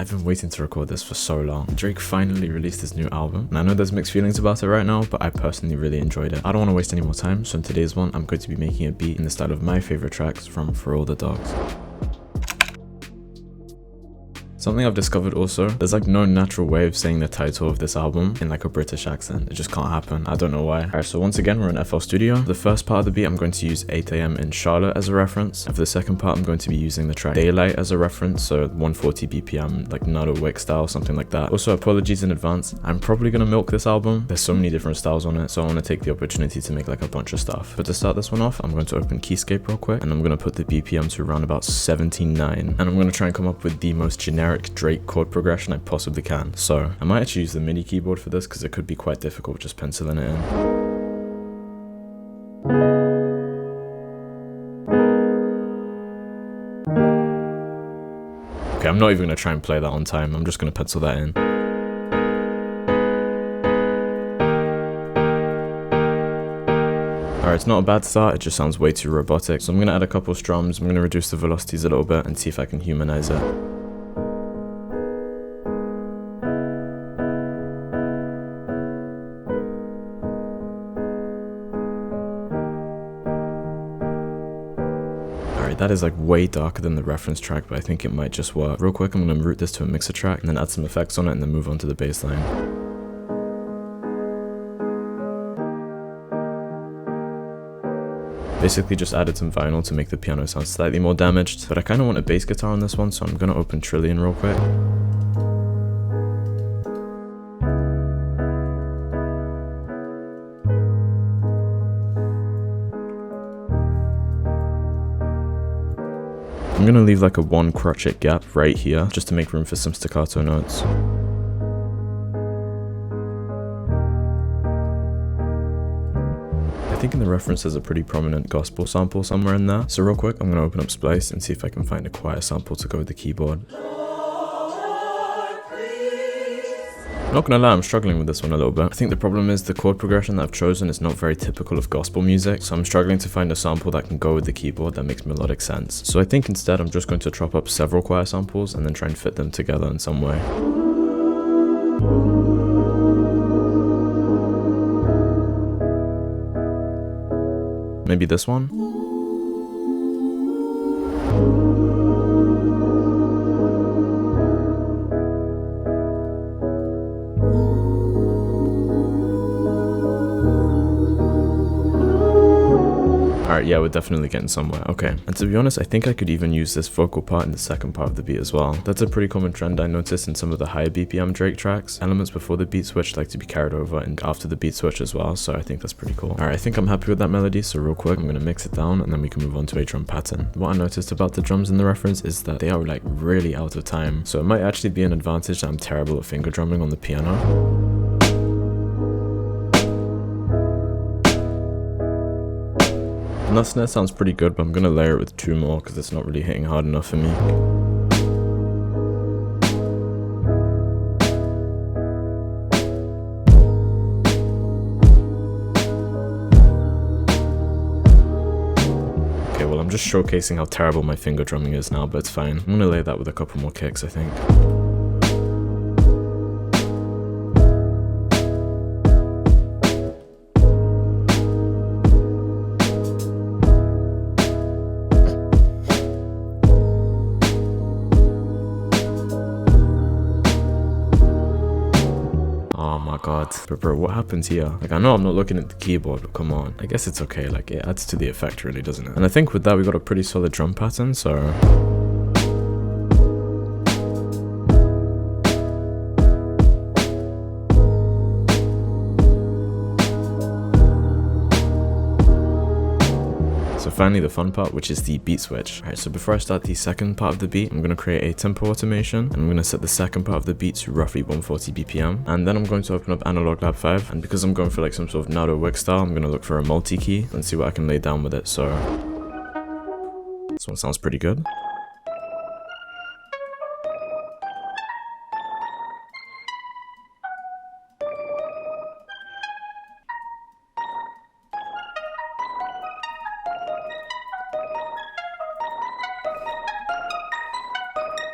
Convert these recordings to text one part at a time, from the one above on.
I've been waiting to record this for so long. Drake finally released his new album, and I know there's mixed feelings about it right now, but I personally really enjoyed it. I don't want to waste any more time, so in today's one, I'm going to be making a beat in the style of my favorite tracks from For All the Dogs. Something I've discovered also, there's like no natural way of saying the title of this album in like a British accent. It just can't happen. I don't know why. Alright, so once again, we're in FL Studio. The first part of the beat, I'm going to use 8 AM in Charlotte as a reference. And for the second part, I'm going to be using the track Daylight as a reference. So 140 BPM, like not a Wick style, something like that. Also, apologies in advance. I'm probably gonna milk this album. There's so many different styles on it, so I want to take the opportunity to make like a bunch of stuff. But to start this one off, I'm going to open Keyscape real quick, and I'm gonna put the BPM to around about 79. And I'm gonna try and come up with the most generic Drake chord progression I possibly can. So I might actually use the MIDI keyboard for this because it could be quite difficult just penciling it in. Okay, I'm not even going to try and play that on time. I'm just going to pencil that in. Alright, it's not a bad start, it just sounds way too robotic. So I'm going to add a couple of strums, I'm going to reduce the velocities a little bit and see if I can humanize it. That is like way darker than the reference track, but I think it might just work. Real quick, I'm going to route this to a mixer track and then add some effects on it and then move on to the bass line. Basically just added some vinyl to make the piano sound slightly more damaged, but I kind of want a bass guitar on this one, so I'm going to open Trillion real quick. I'm gonna leave like a 1 crotchet gap right here, just to make room for some staccato notes. I think in the reference there's a pretty prominent gospel sample somewhere in there. So real quick, I'm gonna open up Splice and see if I can find a choir sample to go with the keyboard. Not gonna lie, I'm struggling with this one a little bit. I think the problem is the chord progression that I've chosen is not very typical of gospel music, so I'm struggling to find a sample that can go with the keyboard that makes melodic sense. So I think instead I'm just going to chop up several choir samples and then try and fit them together in some way. Maybe this one? Alright, yeah, we're definitely getting somewhere. Okay, and to be honest, I think I could even use this vocal part in the second part of the beat as well. That's a pretty common trend I noticed in some of the higher BPM Drake tracks. Elements before the beat switch like to be carried over and after the beat switch as well, so I think that's pretty cool. Alright, I think I'm happy with that melody, so real quick, I'm gonna mix it down and then we can move on to a drum pattern. What I noticed about the drums in the reference is that they are like really out of time, so it might actually be an advantage that I'm terrible at finger drumming on the piano. And that snare sounds pretty good, but I'm gonna layer it with 2 more because it's not really hitting hard enough for me. Okay, well I'm just showcasing how terrible my finger drumming is now, but it's fine. I'm gonna lay that with a couple more kicks, I think. Oh my god. But bro, what happens here? Like, I know I'm not looking at the keyboard, but come on. I guess it's okay, like, it adds to the effect really, doesn't it? And I think with that, we got a pretty solid drum pattern, so... So finally the fun part, which is the beat switch. Alright, so before I start the second part of the beat, I'm going to create a tempo automation, and I'm going to set the second part of the beat to roughly 140 BPM, and then I'm going to open up Analog Lab 5, and because I'm going for like some sort of Nardo Wick style, I'm going to look for a multi-key and see what I can lay down with it. So this one sounds pretty good.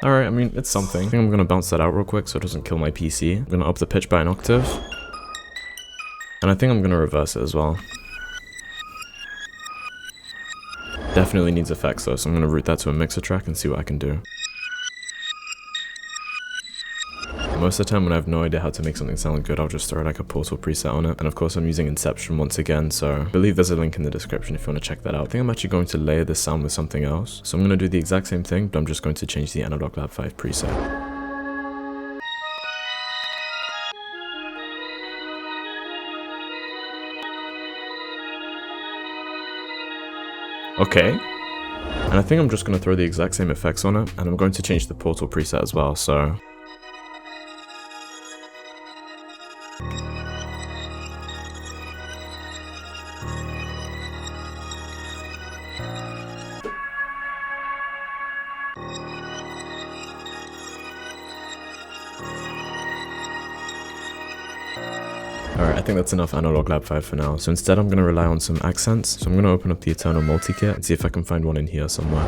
Alright, I mean, it's something. I think I'm gonna bounce that out real quick so it doesn't kill my PC. I'm gonna up the pitch by an octave. And I think I'm gonna reverse it as well. Definitely needs effects though, so I'm gonna route that to a mixer track and see what I can do. Most of the time when I have no idea how to make something sound good, I'll just throw like a Portal preset on it. And of course I'm using Inception once again, so I believe there's a link in the description if you want to check that out. I think I'm actually going to layer this sound with something else. So I'm going to do the exact same thing, but I'm just going to change the Analog Lab 5 preset. Okay. And I think I'm just going to throw the exact same effects on it, and I'm going to change the Portal preset as well, so... Alright, I think that's enough Analog Lab 5 for now. So instead I'm going to rely on some accents. So I'm going to open up the Eternal Multi-Kit and see if I can find one in here somewhere.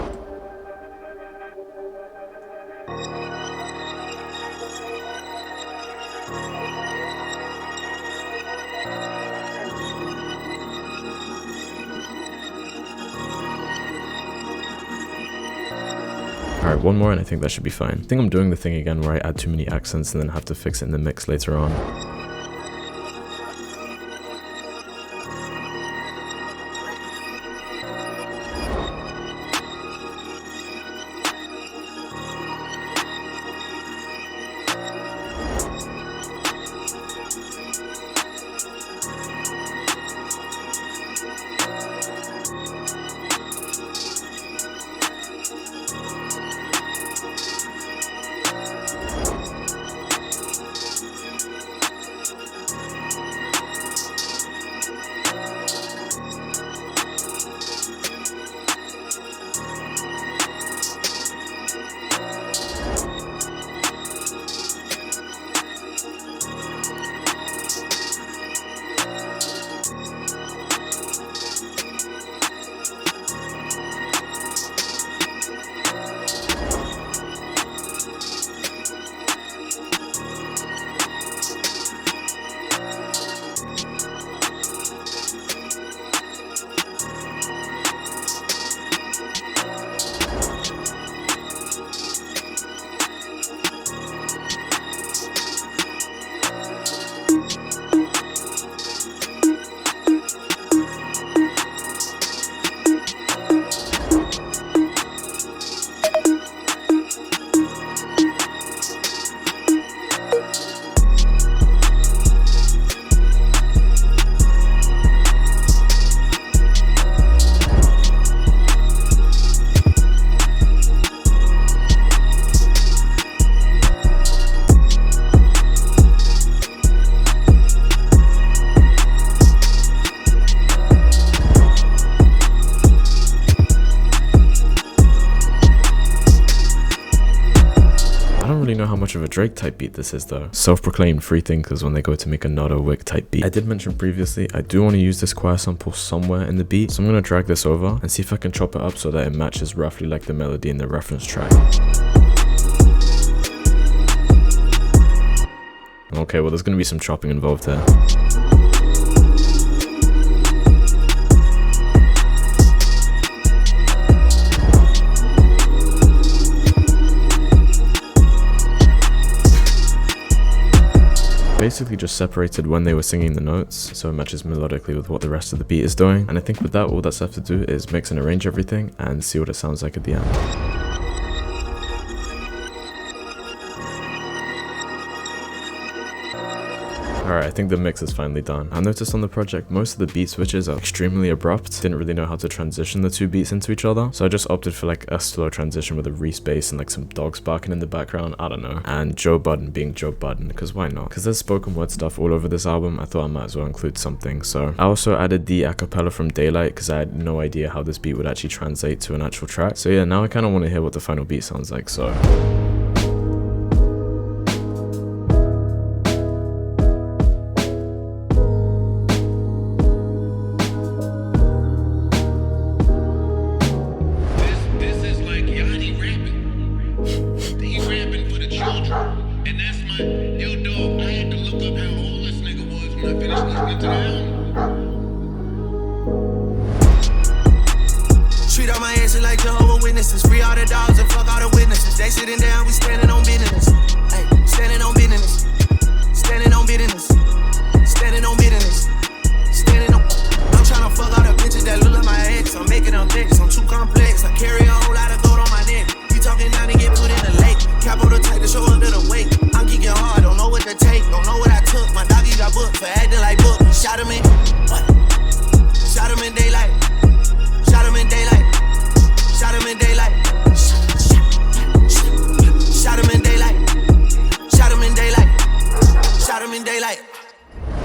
Alright, one more and I think that should be fine. I think I'm doing the thing again where I add too many accents and then have to fix it in the mix later on. Know how much of a Drake type beat this is though. Self-proclaimed free thinkers when they go to make another Wick type beat. I did mention previously, I do want to use this choir sample somewhere in the beat, so I'm going to drag this over and see if I can chop it up so that it matches roughly like the melody in the reference track. Okay, well there's going to be some chopping involved here. Basically just separated when they were singing the notes, so it matches melodically with what the rest of the beat is doing. And I think with that, all that's left to do is mix and arrange everything and see what it sounds like at the end. Alright, I think the mix is finally done. I noticed on the project, most of the beat switches are extremely abrupt. Didn't really know how to transition the two beats into each other, so I just opted for like a slow transition with a Reese bass and like some dogs barking in the background, I don't know. And Joe Budden being Joe Budden, because why not? Because there's spoken word stuff all over this album, I thought I might as well include something. So I also added the acapella from Daylight because I had no idea how this beat would actually translate to an actual track. So yeah, now I kind of want to hear what the final beat sounds like, so... Yo, dog, I had to look up how old this nigga was when I finished listening to the album. Treat all my exes like Jehovah's Witnesses. Free all the dogs and fuck all the witnesses. They sitting down, we standing on business. Hey, standing on business. Standing on business. Standing on business. Standing on. I'm tryna fuck all the bitches that look like my ex. I'm making them dicks. I'm too complex. I carry a whole lot of gold on my neck. You talking down to get put in the lake. Capo the type to show up to the wake. I'm geeking hard, don't know what to take. Don't know what I took. My doggy got booked for acting like book. Shot him in. What? Shot him in daylight. Shot him in daylight. Shot him in daylight. Shot him in daylight. Shot him in daylight. Shot him in daylight.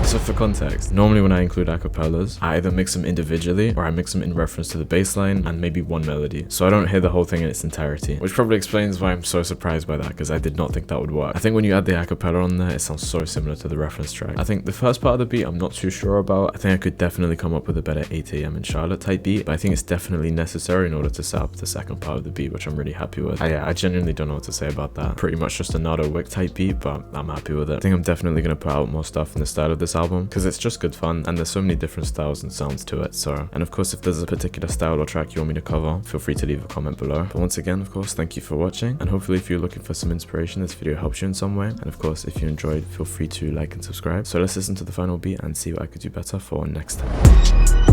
So for context, normally when I include acapellas, I either mix them individually or I mix them in reference to the bass line and maybe one melody. So I don't hear the whole thing in its entirety, which probably explains why I'm so surprised by that, because I did not think that would work. I think when you add the acapella on there, it sounds so similar to the reference track. I think the first part of the beat I'm not too sure about. I think I could definitely come up with a better 8 AM in Charlotte type beat, but I think it's definitely necessary in order to set up the second part of the beat, which I'm really happy with. I genuinely don't know what to say about that. Pretty much just a Nardo Wick type beat, but I'm happy with it. I think I'm definitely going to put out more stuff in the style of this album, because it's just good fun and there's so many different styles and sounds to it. So, and of course, if there's a particular style or track you want me to cover, feel free to leave a comment below. But once again, of course, thank you for watching, and hopefully if you're looking for some inspiration, this video helps you in some way. And of course, if you enjoyed, feel free to like and subscribe. So let's listen to the final beat and see what I could do better for next time.